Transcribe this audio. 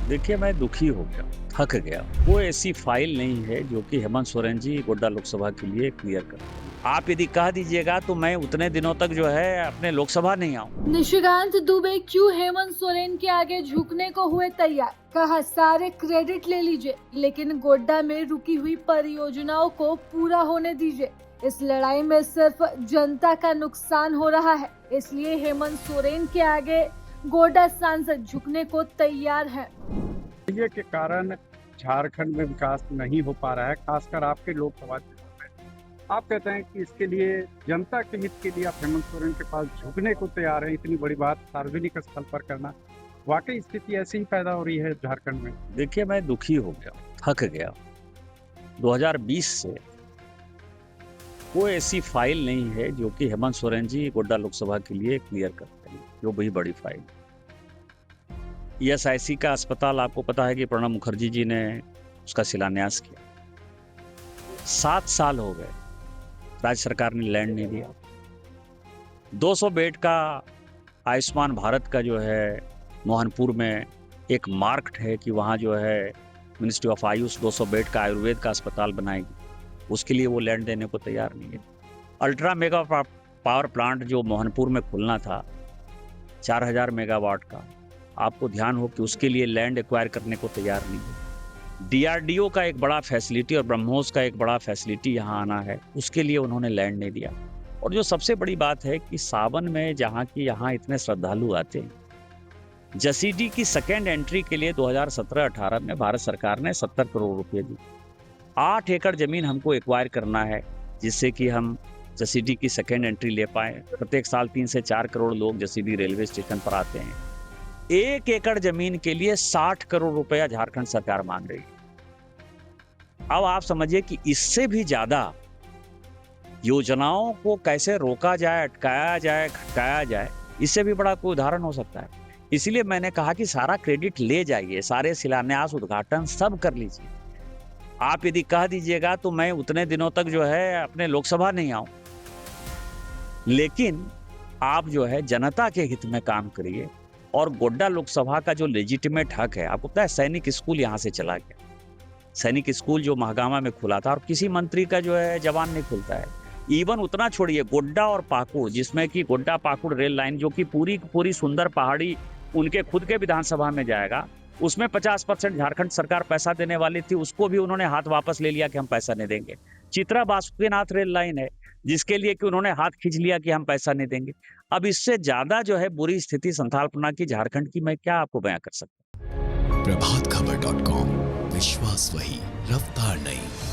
देखिए, मैं दुखी हो गया, थक गया। कोई ऐसी फाइल नहीं है जो कि हेमंत सोरेन जी गोड्डा लोकसभा के लिए क्लियर कर दें। आप यदि कह दीजिएगा तो मैं उतने दिनों तक जो है अपने लोकसभा नहीं आऊँ। निशिकांत दुबे क्यों हेमंत सोरेन के आगे झुकने को हुए तैयार? कहा सारे क्रेडिट ले लीजिए, लेकिन गोड्डा में रुकी हुई परियोजनाओं को पूरा होने दीजिए। इस लड़ाई में सिर्फ जनता का नुकसान हो रहा है, इसलिए हेमंत सोरेन के आगे गोड्डा सांसद झुकने को तैयार है। ये के कारण झारखंड में विकास नहीं हो पा रहा है, खासकर आपके लोकसभा क्षेत्र में। आप कहते हैं कि इसके लिए जनता के हित के लिए आप हेमंत सोरेन के पास झुकने को तैयार हैं। इतनी बड़ी बात सार्वजनिक स्थल पर करना, वाकई स्थिति ऐसी ही पैदा हो रही है झारखंड में। देखिए, मैं दुखी हो गया, थक गया। 2020 से कोई ऐसी फाइल नहीं है जो कि हेमंत सोरेन जी गोड्डा लोकसभा के लिए क्लियर करते हैं, जो भी बड़ी फाइल। ईएसआईसी का अस्पताल आपको पता है कि प्रणब मुखर्जी जी ने उसका शिलान्यास किया। 7 साल हो गए, राज्य सरकार ने लैंड नहीं दिया। 200 बेड का आयुष्मान भारत का जो है मोहनपुर में एक मार्क्ड है कि वहाँ जो है मिनिस्ट्री ऑफ आयुष 200 बेड का आयुर्वेद का अस्पताल बनाएगी, उसके लिए वो लैंड देने को तैयार नहीं है। अल्ट्रा मेगा पावर प्लांट जो मोहनपुर में खुलना था 4000 मेगावाट का, आपको ध्यान हो कि उसके लिए लैंड एक्वायर करने को तैयार नहीं है। डीआरडीओ का एक बड़ा फैसिलिटी और ब्रह्मोस का एक बड़ा फैसिलिटी यहाँ आना है, उसके लिए उन्होंने लैंड नहीं दिया। और जो सबसे बड़ी बात है कि सावन में जहाँ की यहाँ इतने श्रद्धालु आते हैं, जसीडी की सेकेंड एंट्री के लिए 2017-18 में भारत सरकार ने 70 करोड़ रुपए दी। 8 एकड़ जमीन हमको एक्वायर करना है, जिससे कि हम जसीडी की सेकेंड एंट्री ले पाए। प्रत्येक साल 3 से 4 करोड़ लोग जसीडी रेलवे स्टेशन पर आते हैं। 1 एकड़ जमीन के लिए 60 करोड़ रुपया झारखंड सरकार मांग रही है। अब आप समझिए कि इससे भी ज्यादा योजनाओं को कैसे रोका जाए, अटकाया जाए, खटकाया जाए, इससे भी बड़ा कोई उदाहरण हो सकता है। इसलिए मैंने कहा कि सारा क्रेडिट ले जाइए, सारे शिलान्यास, उद्घाटन सब कर लीजिए। आप यदि कह दीजिएगा तो मैं उतने दिनों तक जो है अपने लोकसभा नहीं आऊं, लेकिन आप जो है जनता के हित में काम करिए। और गोड्डा लोकसभा का जो लेजिटिमेट हक है, आपको पता है सैनिक स्कूल यहाँ से चला गया। सैनिक स्कूल जो महागामा में खुला था, और किसी मंत्री का जो है जवान नहीं खुलता है। इवन उतना छोड़िए, गोड्डा और पाकुड़, जिसमें कि गोड्डा पाकुड़ रेल लाइन जो कि पूरी सुंदर पहाड़ी उनके खुद के विधानसभा में जाएगा, उसमें 50% झारखंड सरकार पैसा देने वाली थी, उसको भी उन्होंने हाथ वापस ले लिया कि हम पैसा नहीं देंगे। चित्रा बासुकीनाथ रेल लाइन है जिसके लिए कि उन्होंने हाथ खींच लिया कि हम पैसा नहीं देंगे। अब इससे ज्यादा जो है बुरी स्थिति संथालपना की झारखंड की मैं क्या आपको बयां कर सकता हूं। प्रभात खबर .com, विश्वास वही, रफ्तार नहीं।